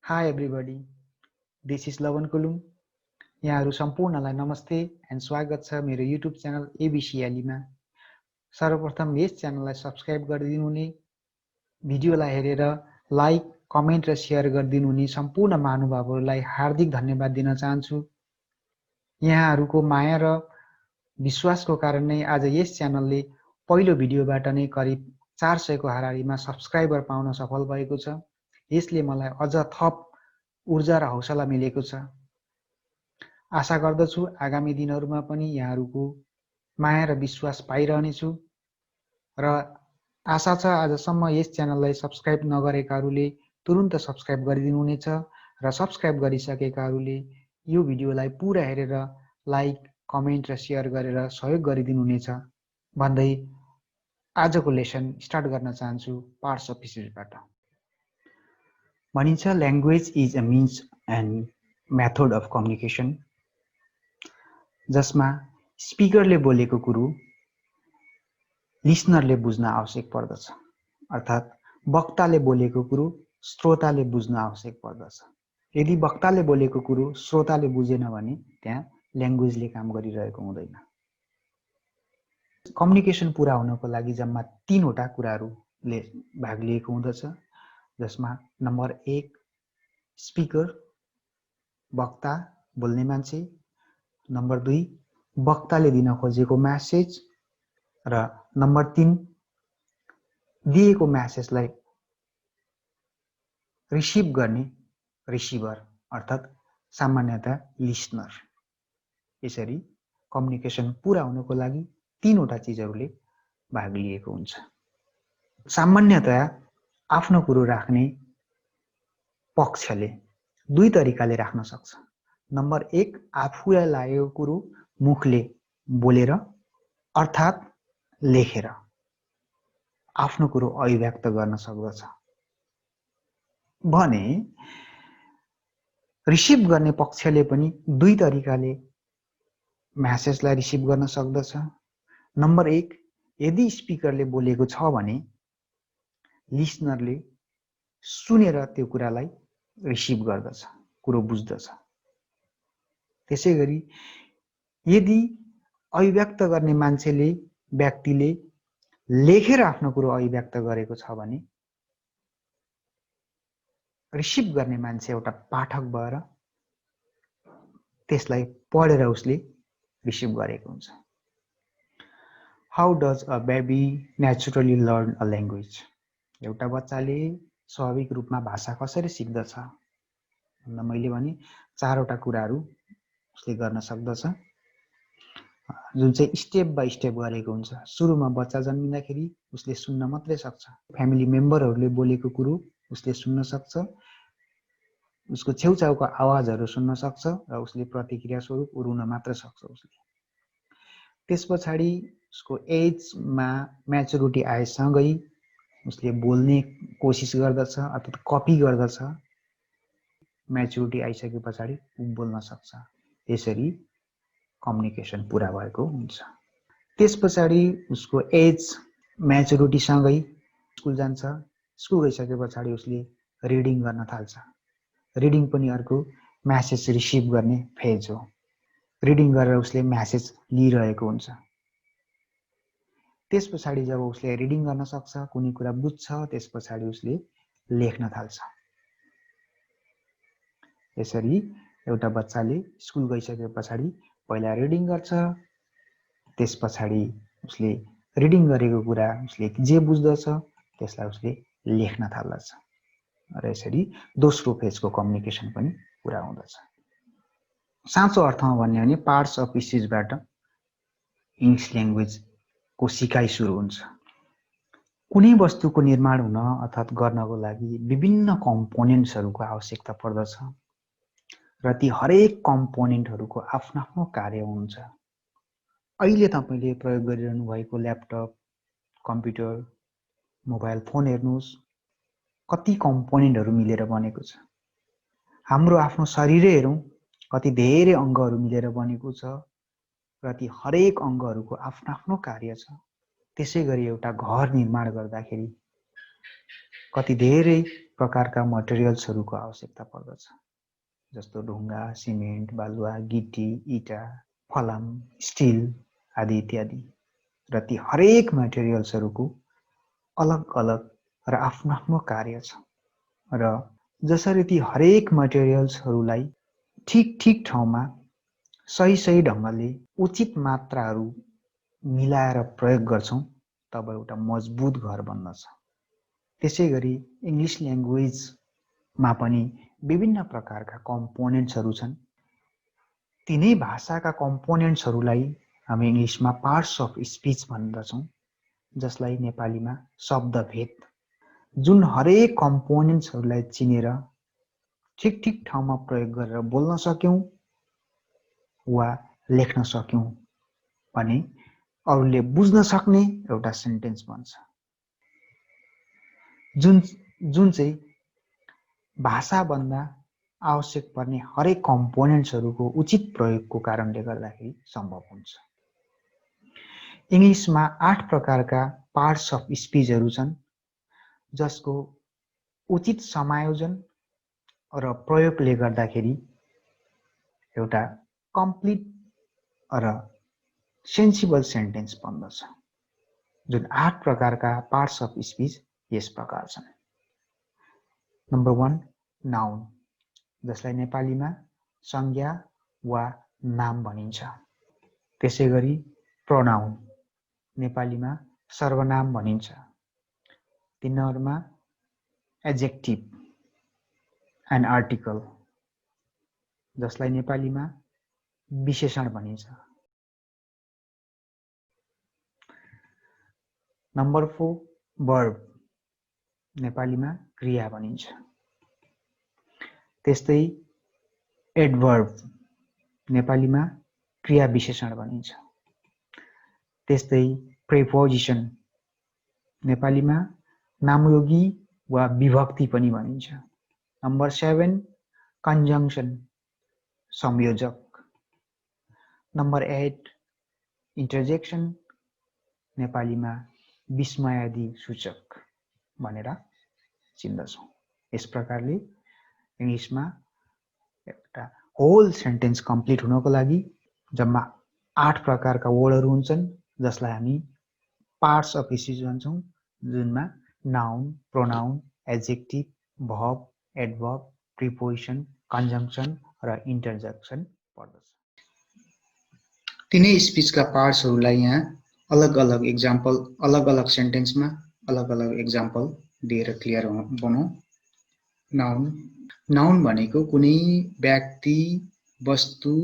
Hi everybody, this is Lavan Kulum. यहाँहरू सम्पूर्णलाई नमस्ते and स्वागत छ मेरो युट्युब च्यानल एबिसी एलीमा। सर्वप्रथम यस च्यानललाई सब्स्क्राइब गरिदिनुहुने, भिडियोलाई हेरेर लाइक, कमेन्ट र सेयर गरिदिनुहुने सम्पूर्ण महानुभावहरूलाई हार्दिक धन्यवाद दिन चाहन्छु। यहाँहरूको माया र विश्वासको कारण नै आज यस च्यानलले पहिलो भिडियोबाट नै करिब 400 को हाराहारीमा सब्स्क्राइबर पाउन सफल भएको छ। यसले मलाई अझ थप ऊर्जा र हौसला मिलेको छ। आशा गर्दछु आगामी दिनहरूमा पनि यहाँहरूको माया र विश्वास पाइरहनेछु र आशा छ आजसम्म यस च्यानललाई सब्स्क्राइब नगरेकाहरूले तुरुन्त सब्स्क्राइब गरिदिनुहुनेछ र सब्स्क्राइब गरिसकेकाहरूले यो भिडियोलाई पुरा हेरेर लाइक, कमेन्ट र सेयर गरेर सहयोग गरिदिनुहुनेछ भन्दै आजको लेसन स्टार्ट गर्न चाहन्छु पार्ट्स अफ स्पिचबाट। भनिन्छ language is a means and method of communication, जसमा स्पिकरले बोलेको कुरो लिसनरले बुझ्न आवश्यक पर्दछ, अर्थात् वक्ताले बोलेको कुरो श्रोताले बुझ्न आवश्यक पर्दछ। यदि वक्ताले बोलेको कुरो श्रोताले बुझेन भने त्यहाँ ल्याङ्ग्वेजले काम गरिरहेको हुँदैन। कम्युनिकेसन पुरा हुनको लागि जम्मा 3 वटा कुराहरूले भाग लिएको हुँदछ, जसमा नम्बर 1 स्पिकर वक्ता बोल्ने मान्छे, नम्बर 2 वक्ताले दिन खोजेको मेसेज र नम्बर 3 दिएको मेसेजलाई रिसिभ गर्ने रिसिभर अर्थात् सामान्यतया लिसनर। यसरी कम्युनिकेसन पुरा हुनको लागि 3 वटा चिजहरूले भाग लिएको हुन्छ। सामान्यतया आफ्नो कुरो राख्ने पक्षले 2 तरिकाले राख्न सक्छ। नम्बर 1 आफूलाई लागेको कुरो मुखले बोलेर अर्थात् लेखेर आफ्नो कुरो अभिव्यक्त गर्न सक्दछ भने रिसिभ गर्ने पक्षले पनि 2 तरिकाले मेसेजलाई रिसिभ गर्न सक्दछ। नम्बर 1 यदि स्पिकरले बोलेको छ भने लिसनरले सुनेर त्यो कुरालाई रिसिभ गर्दछ, कुरो बुझ्दछ। त्यसैगरी यदि अभिव्यक्त गर्ने मान्छेले व्यक्तिले लेखेर आफ्नो कुरो अभिव्यक्त गरेको छ भने रिसिभ गर्ने मान्छे एउटा पाठक भएर त्यसलाई पढेर उसले रिसिभ गरेको हुन्छ। How does a baby naturally learn a language? एउटा बच्चाले स्वाभाविक रूपमा भाषा कसरी सिक्दछ भन्दा मैले भने 4 वटा कुराहरू उसले गर्न सक्दछ, जुन चाहिँ स्टेप बाई स्टेप गरेको हुन्छ। सुरुमा बच्चा जन्मिँदाखेरि उसले सुन्न मात्रै सक्छ। फ्यामिली मेम्बरहरूले बोलेको कुरो उसले सुन्न सक्छ, उसको छेउछाउको आवाजहरू सुन्न सक्छ र उसले प्रतिक्रिया स्वरूप रुन मात्र सक्छ उसले। त्यस पछाडि उसको एजमा म्याचुरिटी आएसँगै उसले बोल्ने कोसिस गर्दछ अर्थात् कपी गर्दछ। म्याचुरिटी आइसके पछाडि ऊ बोल्न सक्छ। त्यसरी कम्युनिकेसन पुरा भएको हुन्छ। त्यस पछाडि उसको एज म्याचुरिटीसँगै स्कुल जान्छ। स्कुल गइसके पछाडि उसले रिडिङ गर्न थाल्छ। रिडिङ पनि अर्को मेसेज रिसिभ गर्ने फेज हो। रिडिङ गरेर उसले मेसेज लिइरहेको हुन्छ। त्यस पछाडि जब उसले रिडिङ गर्न सक्छ, कुनै कुरा बुझ्छ, त्यस पछाडि उसले लेख्न थाल्छ। यसरी एउटा बच्चाले स्कुल गइसके पछाडि पहिला रिडिङ गर्छ, त्यस पछाडि उसले रिडिङ गरेको कुरा उसले जे बुझ्दछ त्यसलाई उसले लेख्न थाल्दछ र यसरी दोस्रो फेजको कम्युनिकेसन पनि पुरा हुँदछ। साँचो अर्थमा भन्यो भने पार्ट्स अफ स्पिचबाट इङ्ग्लिस ल्याङ्ग्वेजको सिकाइ सुरु हुन्छ। कुनै वस्तुको निर्माण हुन अर्थात् गर्नको लागि विभिन्न कम्पोनेन्ट्सहरूको आवश्यकता पर्दछ र ती हरेक कम्पोनेन्टहरूको आफ्नो आफ्नो कार्य हुन्छ। अहिले तपाईले प्रयोग गरिरहनु भएको ल्यापटप, कम्प्युटर, मोबाइल फोन हेर्नुहोस्, कति कम्पोनेन्टहरू मिलेर बनेको छ। हाम्रो आफ्नो शरीरै हेरौँ, कति धेरै अङ्गहरू मिलेर बनेको छ र ती हरेक अङ्गहरूको आफ्नो आफ्नो कार्य छ। त्यसै गरी एउटा घर निर्माण गर्दाखेरि कति धेरै प्रकारका मटेरियल्सहरूको आवश्यकता पर्दछ, जस्तो ढुङ्गा, सिमेन्ट, बालुवा, गिटी, इटा, फलाम, स्टिल आदि इत्यादि। र ती हरेक मटेरियल्सहरूको अलग अलग र आफ्नो आफ्नो कार्य छ र जसरी ती हरेक मटेरियल्सहरूलाई ठिक ठिक ठाउँमा सही सही ढङ्गले उचित मात्राहरू मिलाएर प्रयोग गर्छौँ तब एउटा मजबुत घर बन्दछ। त्यसै गरी इङ्ग्लिस ल्याङ्ग्वेजमा पनि विभिन्न प्रकारका कम्पोनेन्ट्सहरू छन्। तिनै भाषाका कम्पोनेन्ट्सहरूलाई हामी इङ्ग्लिसमा पार्ट्स अफ स्पिच भन्दछौँ, जसलाई नेपालीमा शब्दभेद। जुन हरेक कम्पोनेन्ट्सहरूलाई चिनेर ठिक ठिक ठाउँमा प्रयोग गरेर बोल्न सक्यौँ वा लेख्न सक्यौँ भने अरूले बुझ्न सक्ने एउटा सेन्टेन्स बन्छ, जुन चाहिँ भाषाभन्दा आवश्यक पर्ने हरेक कम्पोनेन्ट्सहरूको उचित प्रयोगको कारणले गर्दाखेरि सम्भव हुन्छ। इङ्ग्लिसमा 8 प्रकारका पार्ट्स अफ स्पिचहरू छन्, जसको उचित समायोजन र प्रयोगले गर्दाखेरि एउटा कम्प्लिट र सेन्सिबल सेन्टेन्स बन्दछ। जुन 8 प्रकारका पार्ट्स अफ स्पिच यस प्रकार छन्। नम्बर 1 नाउन, जसलाई नेपालीमा संज्ञा वा नाम भनिन्छ। त्यसै गरी प्रोनाउन, नेपालीमा सर्वनाम भनिन्छ। 3 नम्बरमा एडजेक्टिभ एन्ड आर्टिकल, जसलाई नेपालीमा विशेषण भनिन्छ। नम्बर 4 वर्ब, नेपालीमा क्रिया भनिन्छ। त्यस्तै एडभर्ब, नेपालीमा क्रिया विशेषण भनिन्छ। त्यस्तै प्रेपोजिसन, नेपालीमा नामयोगी वा विभक्ति पनि भनिन्छ। नम्बर 7 कन्जङ्सन, संयोजक। नम्बर 8 इन्टरजेक्सन, नेपालीमा विस्मयादि सूचक भनेर चिन्दछौँ। यस प्रकारले इङ्ग्लिसमा एउटा होल सेन्टेन्स कम्प्लिट हुनको लागि जम्मा 8 प्रकारका वर्डहरू हुन्छन्, जसलाई हामी पार्ट्स अफ स्पिच भन्छौँ, जुनमा noun, pronoun, adjective, verb, adverb, preposition, conjunction र इन्टरजेक्सन पर्दछ। तिनै स्पिचका पार्ट्सहरूलाई यहाँ अलग अलग एक्जाम्पल, अलग अलग सेन्टेन्समा अलग अलग एक्जाम्पल दिएर क्लियर बनाऊ। नाउन, नाउन भनेको कुनै व्यक्ति, वस्तु,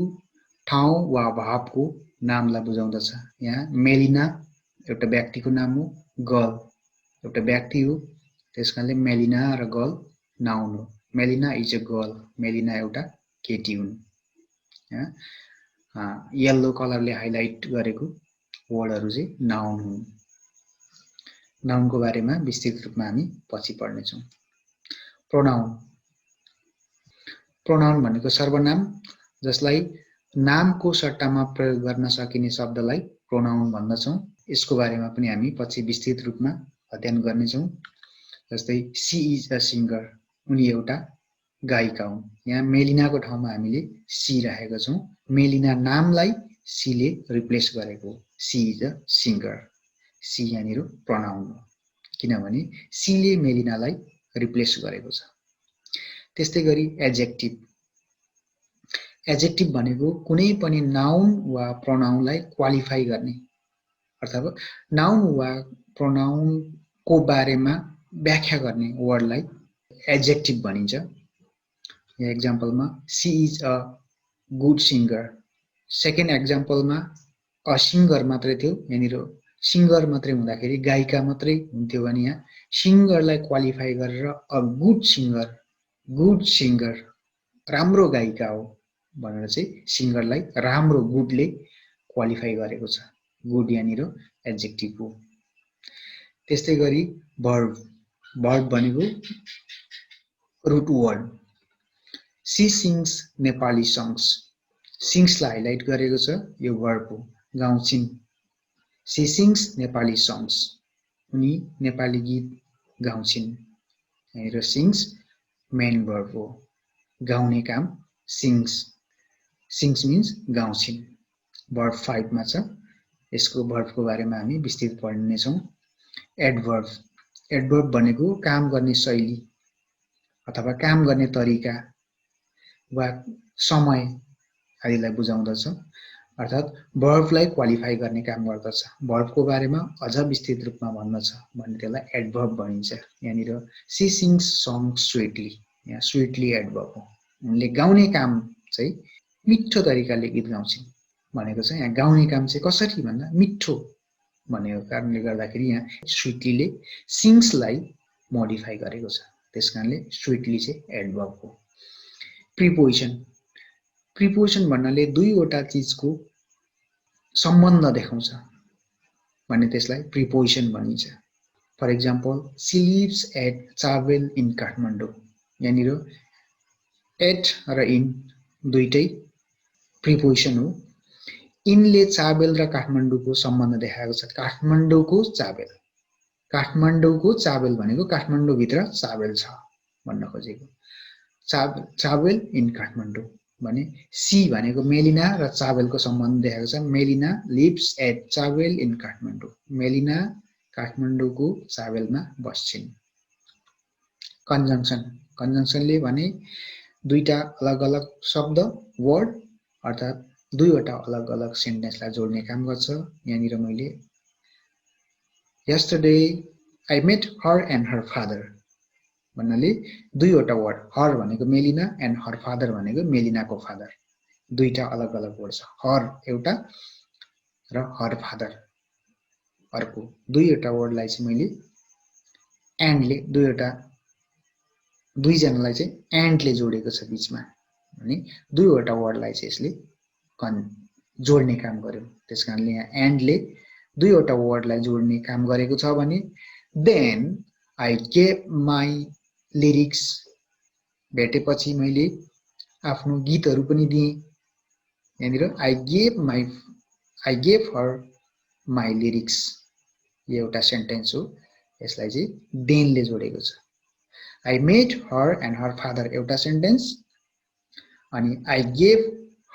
ठाउँ वा भावको नामलाई बुझाउँदछ। यहाँ मेलिना एउटा व्यक्तिको नाम हो, गर्ल एउटा व्यक्ति हो, त्यसकारणले मेलिना र गर्ल नाउन हो। Melina is a girl, Melina एउटा केटी हुन्। येल्लो कलरले हाइलाइट गरेको वर्डहरू चाहिँ नाउन हुन्। नाउनको बारेमा विस्तृत रूपमा हामी पछि पढ्नेछौँ। प्रोनाउन, प्रोनाउन भनेको सर्वनाम, जसलाई नामको सट्टामा प्रयोग गर्न सकिने शब्दलाई प्रोनाउन भन्दछौँ। यसको बारेमा पनि हामी पछि विस्तृत रूपमा अध्ययन गर्नेछौँ। जस्तै सी इज अ सिङ्गर, उनी एउटा गायिका हुन्। यहाँ मेलिनाको ठाउँमा हामीले सी राखेका छौँ। मेलिना नामलाई सीले रिप्लेस गरेको, she is a singer. She यहाँनिर प्रोनाउन हो, किनभने सीले मेलिनालाई रिप्लेस गरेको छ। त्यस्तै गरी एडजेक्टिभ, एडजेक्टिभ भनेको कुनै पनि नाउन वा प्रोनाउनलाई क्वालिफाई गर्ने, अर्थात् नाउन वा प्रोनाउनको बारेमा व्याख्या गर्ने वर्डलाई एडजेक्टिभ भनिन्छ। यहाँ एक्जाम्पलमा she is a good singer. Second एक्जाम्पलमा अ सिङ्गर मात्रै थियो, यहाँनिर सिङ्गर मात्रै हुँदाखेरि गायिका मात्रै हुन्थ्यो भने यहाँ सिङ्गरलाई क्वालिफाई गरेर a good singer, good singer राम्रो गायिका हो भनेर चाहिँ सिङ्गरलाई राम्रो गुडले क्वालिफाई गरेको छ। गुड यहाँनिर एडजेक्टिभ हो। त्यस्तै गरी भर्ब, भर्ब भनेको root word. She sings Nepali songs, सिङ्सलाई हाइलाइट गरेको छ, यो भर्ब हो, गाउँछिन्। सी सिङ्स नेपाली सङ्ग्स, उनी नेपाली गीत गाउँछिन्। यहाँनिर सिङ्स मेन भर्ब हो, गाउने काम सिङ्स, सिङ्स मिन्स गाउँछिन्। भर्ब 5 मा छ, यसको भर्बको बारेमा हामी विस्तृत पढ्नेछौँ। एडभर्ब, एडभर्ब भनेको काम गर्ने शैली अथवा काम गर्ने तरिका वा समय आदिलाई बुझाउँदछ, अर्थात् भर्बलाई क्वालिफाई गर्ने काम गर्दछ। भर्बको बारेमा अझ विस्तृत रूपमा भन्न छ भने त्यसलाई एडभर्ब भनिन्छ। यहाँनिर सी सिङ्स सङ स्विटली, यहाँ स्विटली एडभर्ब हो, उनले गाउने काम चाहिँ मिठो तरिकाले गीत गाउँछिन् भनेको छ। यहाँ गाउने काम चाहिँ कसरी भन्दा मिठो भनेको कारणले गर्दाखेरि यहाँ स्विटलीले सिङ्सलाई मोडिफाई गरेको छ, त्यसकारणले स्विटली चाहिँ एडभर्ब हो। प्रिपोजिसन, प्रिपोजिसन भन्नाले दुईवटा चिजको सम्बन्ध देखाउँछ भने त्यसलाई प्रिपोजिसन भनिन्छ। For example, she lives at Chawel in Kathmandu, यहाँनिर एट र इन दुईटै प्रिपोजिसन हो। इनले चावेल र काठमाडौँको सम्बन्ध देखाएको छ। काठमाडौँको चावेल, काठमाडौँको चावेल भनेको काठमाडौँभित्र चावेल छ भन्न खोजेको। चावेल इन काठमाडौँ भने सी भनेको मेलिना र चावेलको सम्बन्ध देखाएको छ। Melina lives at Chawel in Kathmandu, Melina काठमाडौँको चावेलमा बस्छिन्। कन्जङ्सन, कन्जङ्सनले भने दुईटा अलग अलग शब्द वर्ड अर्थात् दुईवटा अलग अलग सेन्टेन्सलाई जोड्ने काम गर्छ। यहाँनिर मैले yesterday I met her and her father भन्नाले दुईवटा वर्ड, हर भनेको मेलिना एन्ड हर फादर भनेको मेलिनाको फादर, दुईटा अलग अलग वर्ड छ। हर एउटा र हर फादर अर्को, दुईवटा वर्डलाई चाहिँ मैले एन्डले दुईजनालाई चाहिँ एन्डले जोडेको छ बिचमा, अनि दुईवटा वर्डलाई चाहिँ यसले जोड्ने काम गर्यो, त्यसकारणले यहाँ एन्डले दुईवटा वर्डलाई जोड्ने काम गरेको छ भने then I gave my lyrics, भेटेपछि मैले आफ्नो गीतहरू पनि दिएँ। यहाँनिर I gave her my lyrics यो एउटा सेन्टेन्स हो, यसलाई चाहिँ देनले जोडेको छ। I met her and her father एउटा सेन्टेन्स, अनि I gave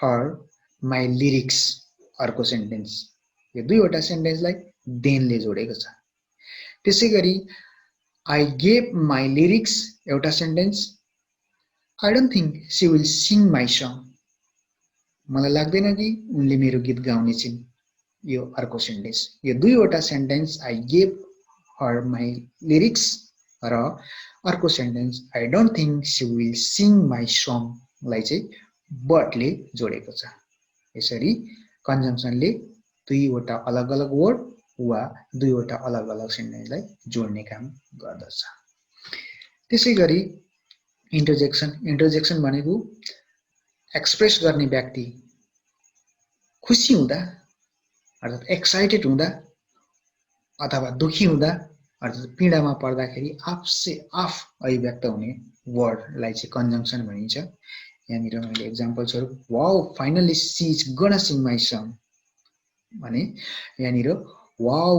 her my lyrics अर्को सेन्टेन्स, यो दुईवटा सेन्टेन्सलाई देनले जोडेको छ। त्यसै गरी आई गेभ माई लिरिक्स एउटा sentence, I don't think she will sing my song, मलाई लाग्दैन कि उनले मेरो गीत गाउने छिन्, यो अर्को सेन्टेन्स। यो दुईवटा sentence I gave her my lyrics र अर्को sentence I don't think she will sing my सङलाई चाहिँ बटले जोडेको छ। यसरी कन्जङ्सनले दुईवटा अलग अलग वर्ड वा दुईवटा अलग अलग सेन्टेन्सलाई जोड्ने काम गर्दछ। त्यसै गरी इन्टरजेक्सन, इन्टरजेक्सन भनेको एक्सप्रेस गर्ने व्यक्ति खुसी हुँदा अर्थात् एक्साइटेड हुँदा अथवा दुखी हुँदा अर्थात् पीडामा पर्दाखेरि आफसे आफ अभिव्यक्त हुने वर्डलाई चाहिँ कन्जङ्सन भनिन्छ। यहाँनिर मैले एक्जाम्पल स्वरूप wow finally she is gonna sing my song भने यहाँनिर वाउ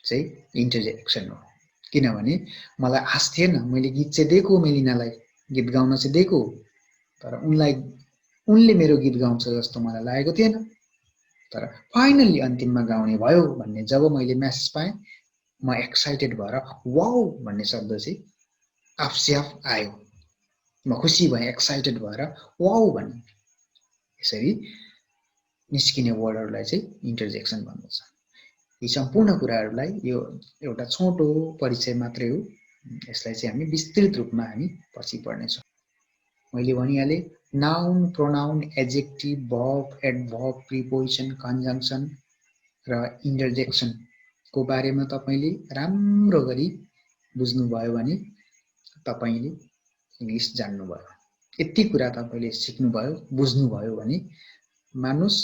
चाहिँ इन्टरजेक्सन हो, किनभने मलाई आश थिएन, मैले गीत चाहिँ दिएको मेलिनालाई, गीत गाउन चाहिँ दिएको, तर उनले मेरो गीत गाउँछ जस्तो मलाई लागेको थिएन, तर फाइनल्ली अन्तिममा गाउने भयो भन्ने जब मैले म्यासेज पाएँ म एक्साइटेड भएर वाउ भन्ने शब्द चाहिँ आफसे आफ आयो, म खुसी भएँ एक्साइटेड भएर वाउ भन्ने। यसरी निस्किने वर्डहरूलाई चाहिँ इन्टरजेक्सन भन्दछ। यी सम्पूर्ण कुराहरूलाई यो एउटा छोटो परिचय मात्रै हो, यसलाई चाहिँ हामी विस्तृत रूपमा हामी पछि पढ्नेछौँ। मैले भनिहालेँ noun, pronoun, adjective, verb, adverb, preposition, conjunction र इन्टरजेक्सनको बारेमा तपाईँले राम्रो गरी बुझ्नुभयो भने तपाईँले इङ्ग्लिस जान्नुभयो। यति कुरा तपाईँले सिक्नुभयो, बुझ्नुभयो भने मानुस्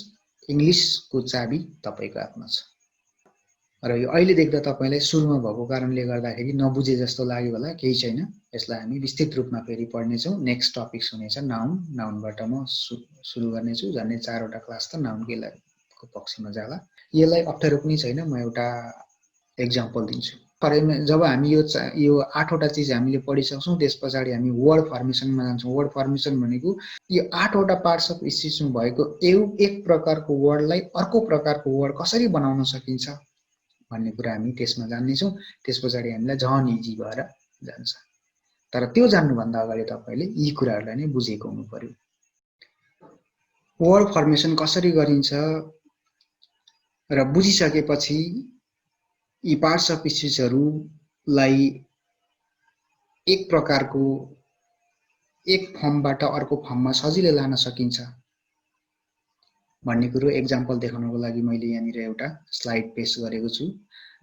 इङ्ग्लिसको चाबी तपाईँको हातमा छ। र यो अहिले देख्दा तपाईँलाई सुरुमा भएको कारणले गर्दाखेरि नबुझे जस्तो लाग्यो होला, केही छैन, यसलाई हामी विस्तृत रूपमा फेरि पढ्नेछौँ। नेक्स्ट टपिक हुनेछ नाउन, नाउनबाट म सुरु गर्नेछु। झन्डै 4वटा क्लास त नाउनको पक्षमा जाला। यसलाई अप्ठ्यारो पनि छैन, म एउटा एक्जाम्पल दिन्छु। जब हामी यो 8 वटा चीज हामीले पढिसक्छौं त्यसपछि हामी वर्ड फर्मेसनमा जान्छौं। वर्ड फर्मेसन भनेको यो 8 वटा पार्ट्स अफ स्पिचमा भएको एक प्रकारको वर्डलाई अर्को प्रकारको वर्ड कसरी बनाउन सकिन्छ भन्ने कुरा हामी त्यसमा जान्नेछौँ। त्यसपछि हामीलाई झन इजी भएर जान्छ। तर त्यो जान्नुभन्दा अगाडि तपाईले यी कुराहरूलाई नै बुझेको हुनु पर्यो। वर्ड फर्मेसन कसरी गरिन्छ र बुझिसकेपछि यी पार्ट्स अफ स्पिचहरूलाई एक प्रकारको एक फर्मबाट अर्को फर्ममा सजिलै लान सकिन्छ भन्ने कुरो एक्जाम्पल देखाउनको लागि मैले यहाँनिर एउटा स्लाइड पेस्ट गरेको छु,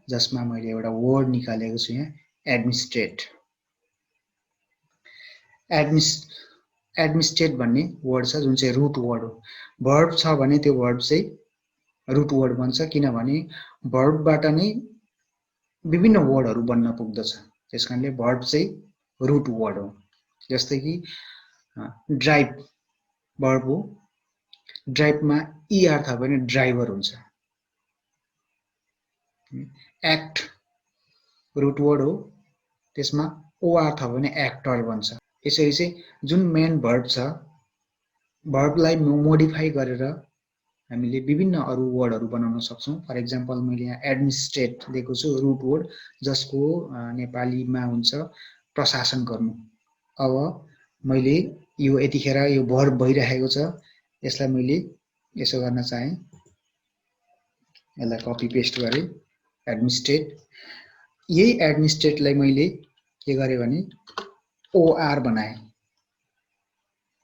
जसमा मैले एउटा वर्ड निकालेको छु। यहाँ एडमिनिस्ट्रेट भन्ने वर्ड छ, जुन चाहिँ रूट वर्ड हो। भर्ब छ भने त्यो भर्ब चाहिँ रूट वर्ड बन्छ, किनभने भर्बबाट नै विभिन्न वर्डहरू बन्न पुग्दछ। त्यसकारणले भर्ब चाहिँ रूट वर्ड हो। जस्तै कि ड्राइभ भर्ब हो, ड्राइभमा ईआर छ भने ड्राइभर हुन्छ। एक्ट रूट वर्ड हो, त्यसमा ओआर छ भने एक्टर बन्छ। यसरी चाहिँ जुन मेन भर्ब छ, भर्बलाई मोडिफाई गरेर हामीले विभिन्न अरू वर्डहरू बनाउन सक्छौं। फर एक्जाम्पल मैले यहाँ एडमिनिस्ट्रेट दिएको छु, रूट वर्ड, जसको नेपालीमा हुन्छ प्रशासन गर्नु। अब मैले यो यतिखेर यो भर्ब भइरहेको छ, यसलाई मैले यसो गर्न चाहे, यसलाई कपी पेस्ट गरे एडमिनिस्ट्रेट। यही एडमिनिस्ट्रेटलाई मैले के गरे भने ओआर बनाए,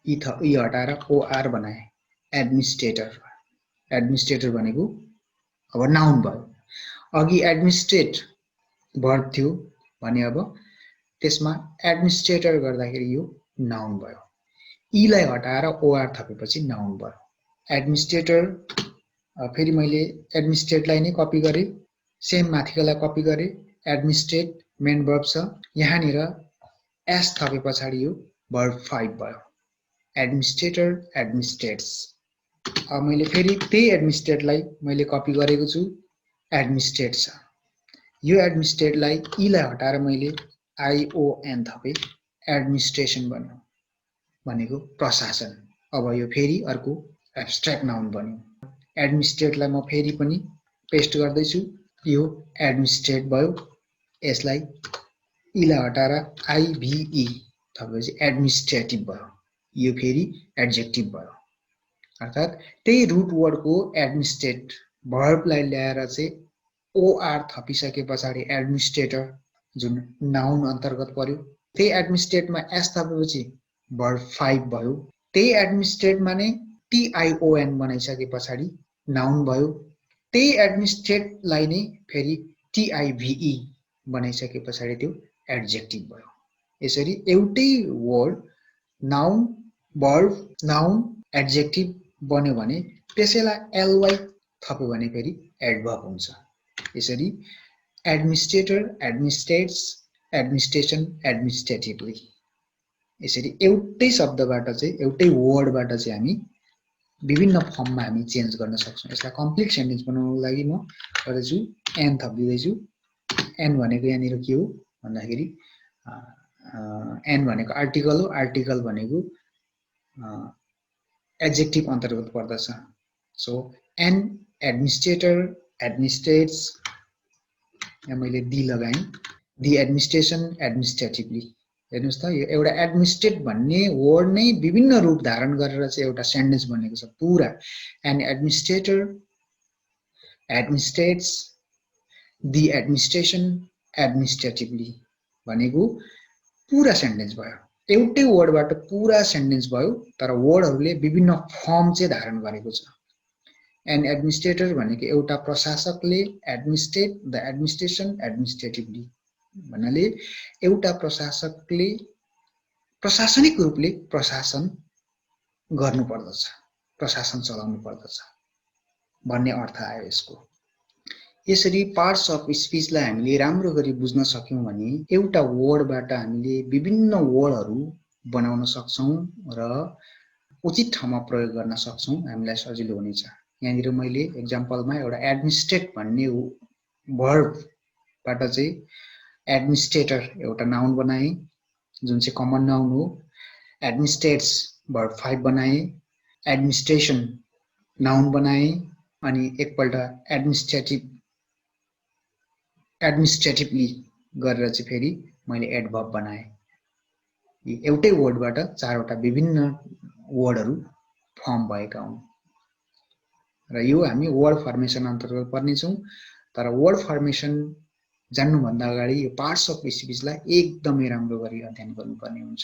ई हटाएर ओआर बनाए, एडमिनिस्ट्रेटर भनेको अब नाउन भयो। अघि एडमिनिस्ट्रेट भर्ब थियो भने अब त्यसमा एडमिनिस्ट्रेटर गर्दाखेरि यो नाउन भयो। ईलाई हटाएर ओआर थपेपछि नाउन भयो एडमिनिस्ट्रेटर। फेरि मैले एडमिनिस्ट्रेटलाई नै कपी गरे, सेम माथिकोलाई कपी गरे, एडमिनिस्ट्रेट मेन भर्ब छ, यहाँनिर एस थपे पछाडि यो भर्ब 5 भयो, एडमिनिस्ट्रेटर एडमिनिस्ट्रेट्स। अब मैले फेरि त्यही एडमिनिस्ट्रेटलाई मैले कपी गरेको छु, एडमिनिस्ट्रेट छ। यो एडमिनिस्ट्रेटलाई ईलाई हटाएर मैले आइओएन थपे, एडमिनिस्ट्रेसन बन्यो, भनेको प्रशासन। अब यो फेरि अर्को एब्स्ट्र्याक्ट नाउन बन्यो। एडमिनिस्ट्रेटलाई म फेरि पनि पेस्ट गर्दैछु, यो एडमिनिस्ट्रेट भयो, यसलाई ईलाई हटाएर आइभिई थपेपछि एडमिनिस्ट्रेटिभ भयो, यो फेरि एडजेक्टिभ भयो। अर्थात् त्यही रूट वर्डको एडमिनिस्ट्रेट भर्बलाई ल्याएर चाहिँ ओआर थपिसके पछाडि एडमिनिस्ट्रेटर जुन नाउन अन्तर्गत पर्यो, त्यही एडमिनिस्ट्रेटमा एस थपेपछि भर्ब 5 भयो। त्यही एडमिनिस्ट्रेटमा नै टिआइओएन बनाइसके पछाडि नाउन भयो। त्यही एडमिनिस्ट्रेटलाई नै फेरि टिआइभिई बनाइसके पछाडि त्यो एडजेक्टिभ भयो। यसरी एउटै word noun verb noun adjective बन्यो भने त्यसैलाई एलवाई थप्यो भने फेरि एडभर्ब हुन्छ। यसरी एडमिनिस्ट्रेटर एडमिनिस्ट्रेट्स, एडमिनिस्ट्रेसन एडमिनिस्ट्रेटिभली, यसरी एउटै शब्दबाट चाहिँ एउटै वर्डबाट चाहिँ हामी विभिन्न फर्ममा हामी चेन्ज गर्न सक्छौं। यसलाई कम्प्लिट सेन्टेन्स बनाउनको लागि म गर्दैछु एन थपिदिँदैछु। एन भनेको यहाँनिर के हो भन्दाखेरि एन भनेको आर्टिकल हो, आर्टिकल भनेको एडजेक्टिभ अन्तर्गत पर्दछ। सो एन एडमिनिस्ट्रेटर एडमिनिस्ट्रेट्स, यहाँ मैले डी लगाएँ, दि एडमिनिस्ट्रेसन एडमिनिस्ट्रेटिभली। हेर्नुस् त, यो एउटा एडमिनिस्ट्रेट भन्ने वर्ड नै विभिन्न रूप धारण गरेर चाहिँ एउटा सेन्टेन्स बनेको छ पुरा। एन एडमिनिस्ट्रेटर एडमिनिस्ट्रेट्स दि एडमिनिस्ट्रेसन एडमिनिस्ट्रेटिभली भनेको पुरा सेन्टेन्स भयो। एउटै वर्डबाट पुरा सेन्टेन्स भयो, तर वर्डहरूले विभिन्न फर्म चाहिँ धारण गरेको छ। एन एडमिनिस्ट्रेटर भनेको एउटा प्रशासकले एडमिनिस्ट्रेट द एडमिनिस्ट्रेसन एडमिनिस्ट्रेटिभली भन्नाले एउटा प्रशासकले प्रशासनिक रूपले प्रशासन गर्नु पर्दछ, प्रशासन चलाउनु पर्दछ भन्ने अर्थ आयो यसको। यसरी पार्ट्स अफ स्पिचलाई हामीले राम्रो गरी बुझ्न सक्यौं भने एउटा वर्डबाट हामीले विभिन्न वर्डहरू बनाउन सक्छौं र उचित ठाउँमा प्रयोग गर्न सक्छौं, हामीलाई सजिलो हुनेछ। यहाँनिर मैले एक्जाम्पलमा एउटा एडमिनिस्ट्रेट भन्ने भर्बबाट चाहिँ एडमिनिस्ट्रेटर एउटा नाउन बनाएँ जुन चाहिँ कमन नाउन हो। एडमिनिस्ट्रेट्स भर्ब 5 बनाएँ। एडमिनिस्ट्रेसन नाउन बनाएँ अनि एकपल्ट एडमिनिस्ट्रेटिभली गरेर चाहिँ फेरि मैले एडभर्ब बनाएँ। एउटै वर्डबाट चारवटा विभिन्न वर्डहरू फर्म भएका हुन् र यो हामी वर्ड फर्मेसन अन्तर्गत पर्नेछौँ। तर वर्ड फर्मेसन जान्नुभन्दा अगाडि यो पार्ट्स अफ स्पिचलाई एकदमै राम्रो गरी अध्ययन गर्नुपर्ने हुन्छ।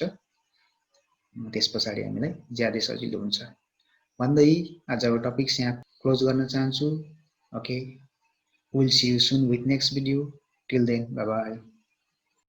त्यस पछाडि हामीलाई ज्यादै सजिलो हुन्छ भन्दै आजको टपिक्स यहाँ क्लोज गर्न चाहन्छु। Okay, will see you soon with next video. Till then, bye by.